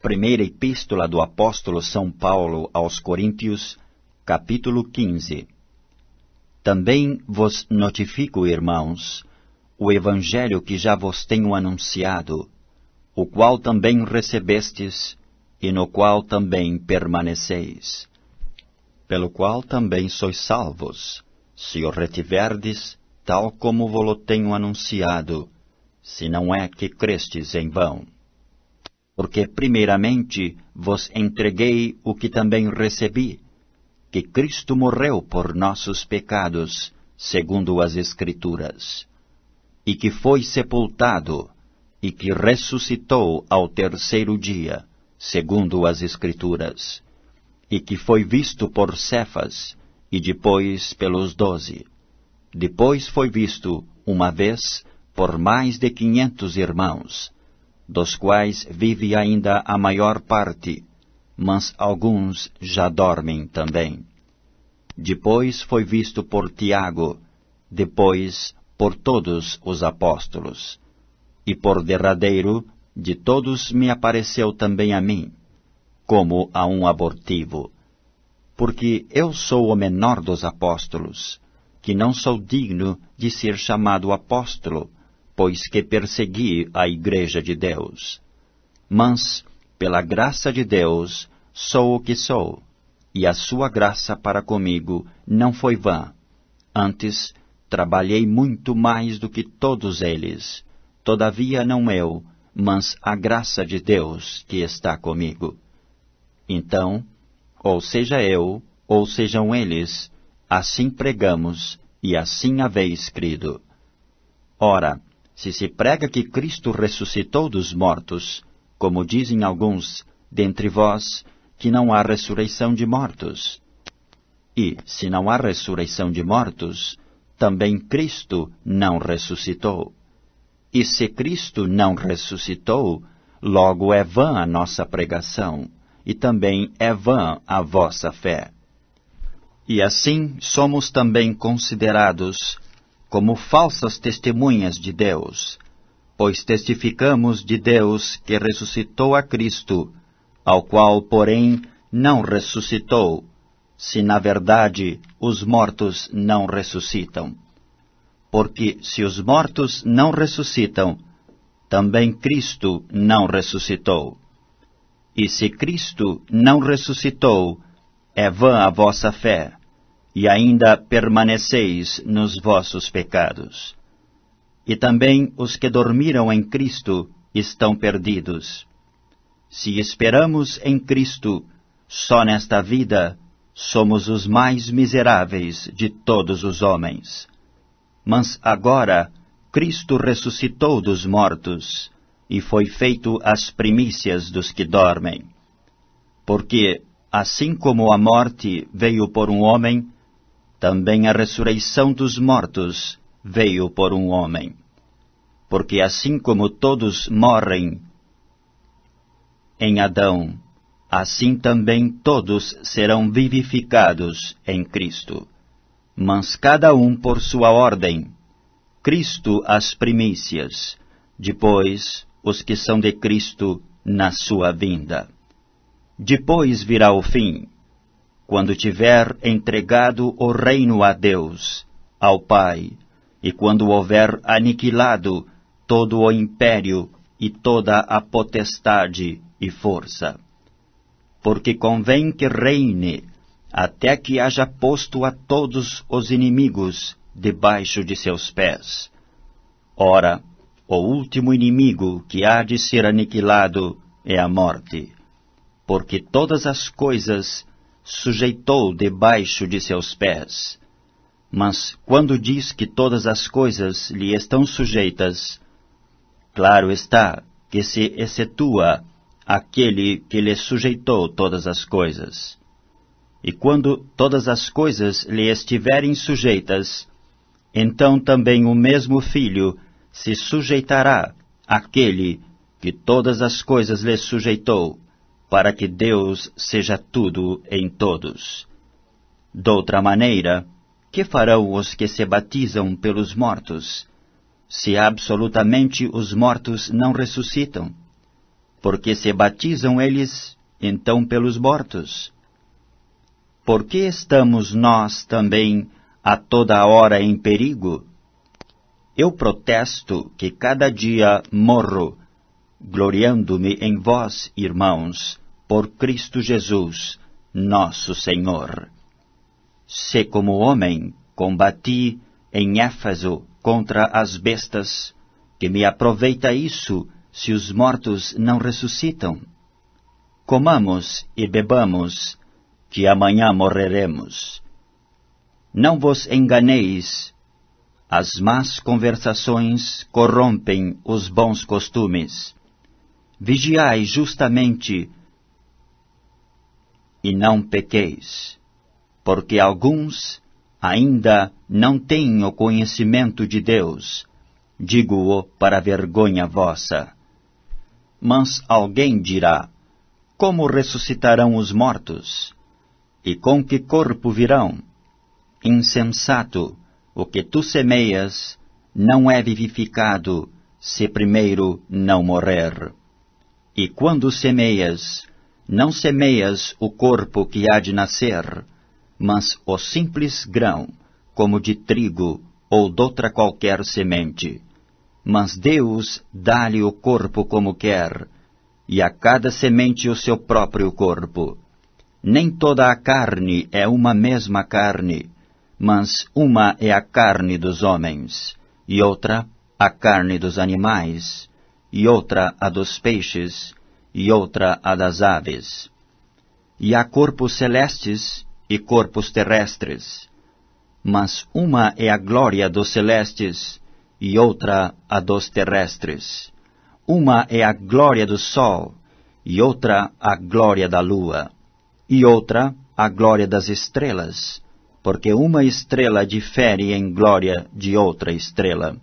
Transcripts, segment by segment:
Primeira Epístola do Apóstolo São Paulo aos Coríntios, capítulo 15. Também vos notifico, irmãos, o Evangelho que já vos tenho anunciado, o qual também recebestes, e no qual também permaneceis, pelo qual também sois salvos, se o retiverdes, tal como vos-lo tenho anunciado, se não é que crestes em vão. Porque primeiramente vos entreguei o que também recebi, que Cristo morreu por nossos pecados, segundo as Escrituras, e que foi sepultado, e que ressuscitou ao terceiro dia, segundo as Escrituras, e que foi visto por Cefas, e depois pelos 12. Depois foi visto, uma vez, por mais de 500 irmãos, dos quais vive ainda a maior parte, mas alguns já dormem também. Depois foi visto por Tiago, depois por todos os apóstolos. E por derradeiro, de todos me apareceu também a mim, como a um abortivo. Porque eu sou o menor dos apóstolos, que não sou digno de ser chamado apóstolo, pois que persegui a Igreja de Deus. Mas, pela graça de Deus, sou o que sou, e a sua graça para comigo não foi vã. Antes, trabalhei muito mais do que todos eles, todavia não eu, mas a graça de Deus que está comigo. Então, ou seja eu, ou sejam eles, assim pregamos, e assim haveis crido. Ora, se se prega que Cristo ressuscitou dos mortos, como dizem alguns dentre vós, que não há ressurreição de mortos. E, se não há ressurreição de mortos, também Cristo não ressuscitou. E se Cristo não ressuscitou, logo é vã a nossa pregação, e também é vã a vossa fé. E assim somos também considerados como falsas testemunhas de Deus, pois testificamos de Deus que ressuscitou a Cristo, ao qual, porém, não ressuscitou, se na verdade os mortos não ressuscitam. Porque se os mortos não ressuscitam, também Cristo não ressuscitou. E se Cristo não ressuscitou, é vã a vossa fé, e ainda permaneceis nos vossos pecados. E também os que dormiram em Cristo estão perdidos. Se esperamos em Cristo, só nesta vida, somos os mais miseráveis de todos os homens. Mas agora, Cristo ressuscitou dos mortos, e foi feito as primícias dos que dormem. Porque, assim como a morte veio por um homem, também a ressurreição dos mortos veio por um homem. Porque assim como todos morrem em Adão, assim também todos serão vivificados em Cristo. Mas cada um por sua ordem. Cristo as primícias, depois os que são de Cristo na sua vinda. Depois virá o fim, quando tiver entregado o reino a Deus, ao Pai, e quando houver aniquilado todo o império e toda a potestade e força. Porque convém que reine, até que haja posto a todos os inimigos debaixo de seus pés. Ora, o último inimigo que há de ser aniquilado é a morte, porque todas as coisas sujeitou debaixo de seus pés. Mas quando diz que todas as coisas lhe estão sujeitas, claro está que se excetua aquele que lhe sujeitou todas as coisas. E quando todas as coisas lhe estiverem sujeitas, então também o mesmo Filho se sujeitará àquele que todas as coisas lhe sujeitou, para que Deus seja tudo em todos. Doutra maneira, que farão os que se batizam pelos mortos, se absolutamente os mortos não ressuscitam? Porque se batizam eles, então pelos mortos? Por que estamos nós também a toda hora em perigo? Eu protesto que cada dia morro, gloriando-me em vós, irmãos, por Cristo Jesus, nosso Senhor. Se como homem combati em Éfeso contra as bestas, que me aproveita isso se os mortos não ressuscitam? Comamos e bebamos, que amanhã morreremos. Não vos enganeis, as más conversações corrompem os bons costumes. Vigiai justamente e não pequeis, porque alguns ainda não têm o conhecimento de Deus, digo-o para vergonha vossa. Mas alguém dirá, como ressuscitarão os mortos? E com que corpo virão? Insensato, o que tu semeias não é vivificado, se primeiro não morrer. E quando semeias, não semeias o corpo que há de nascer, mas o simples grão, como de trigo ou doutra qualquer semente. Mas Deus dá-lhe o corpo como quer, e a cada semente o seu próprio corpo. Nem toda a carne é uma mesma carne, mas uma é a carne dos homens, e outra a carne dos animais, e outra a dos peixes, e outra a das aves. E há corpos celestes e corpos terrestres, mas uma é a glória dos celestes, e outra a dos terrestres. Uma é a glória do sol, e outra a glória da lua, e outra a glória das estrelas, porque uma estrela difere em glória de outra estrela.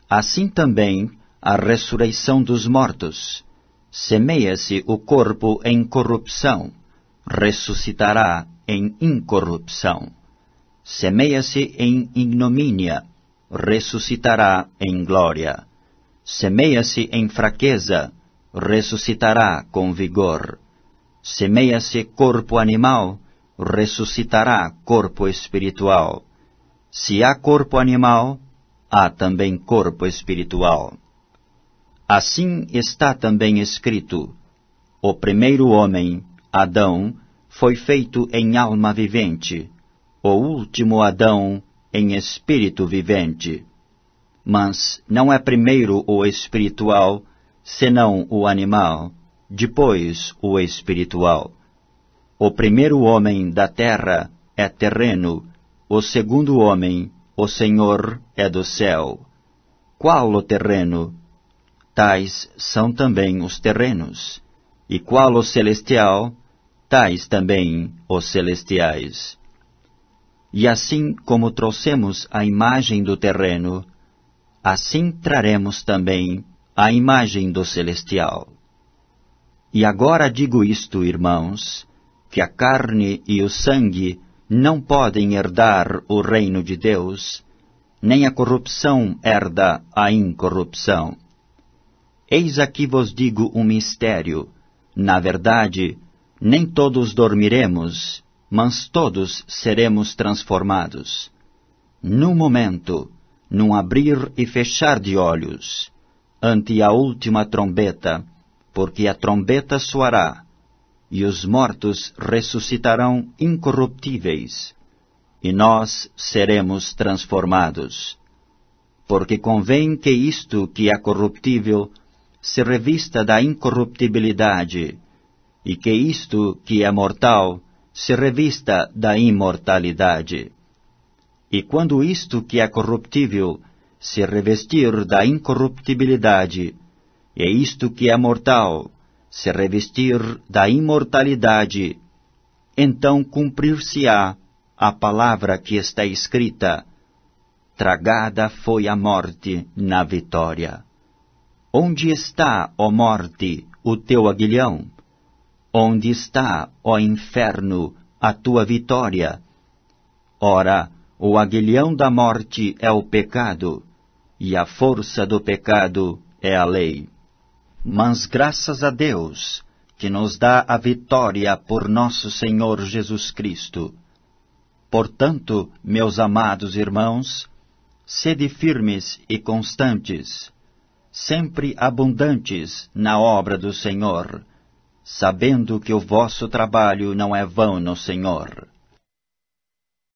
Assim também a ressurreição dos mortos. Semeia-se o corpo em corrupção, ressuscitará em incorrupção. Semeia-se em ignomínia, ressuscitará em glória. Semeia-se em fraqueza, ressuscitará com vigor. Semeia-se corpo animal, ressuscitará corpo espiritual. Se há corpo animal, há também corpo espiritual. Assim está também escrito: o primeiro homem, Adão, foi feito em alma vivente, o último Adão em espírito vivente. Mas não é primeiro o espiritual, senão o animal, depois o espiritual. O primeiro homem da terra é terreno, o segundo homem, o Senhor, é do céu. Qual o terreno? Tais são também os terrenos. E qual o celestial? Tais também os celestiais. E assim como trouxemos a imagem do terreno, assim traremos também a imagem do celestial. E agora digo isto, irmãos, que a carne e o sangue não podem herdar o reino de Deus, nem a corrupção herda a incorrupção. Eis aqui vos digo um mistério. Na verdade, nem todos dormiremos, mas todos seremos transformados. Num momento, num abrir e fechar de olhos, ante a última trombeta, porque a trombeta soará, e os mortos ressuscitarão incorruptíveis, e nós seremos transformados. Porque convém que isto que é corruptível se revista da incorruptibilidade, e que isto que é mortal se revista da imortalidade. E quando isto que é corruptível se revestir da incorruptibilidade, e isto que é mortal se revestir da imortalidade, então cumprir-se-á a palavra que está escrita: tragada foi a morte na vitória. Onde está, ó morte, o teu aguilhão? Onde está, ó inferno, a tua vitória? Ora, o aguilhão da morte é o pecado, e a força do pecado é a lei. Mas graças a Deus, que nos dá a vitória por nosso Senhor Jesus Cristo. Portanto, meus amados irmãos, sede firmes e constantes, sempre abundantes na obra do Senhor, sabendo que o vosso trabalho não é vão no Senhor.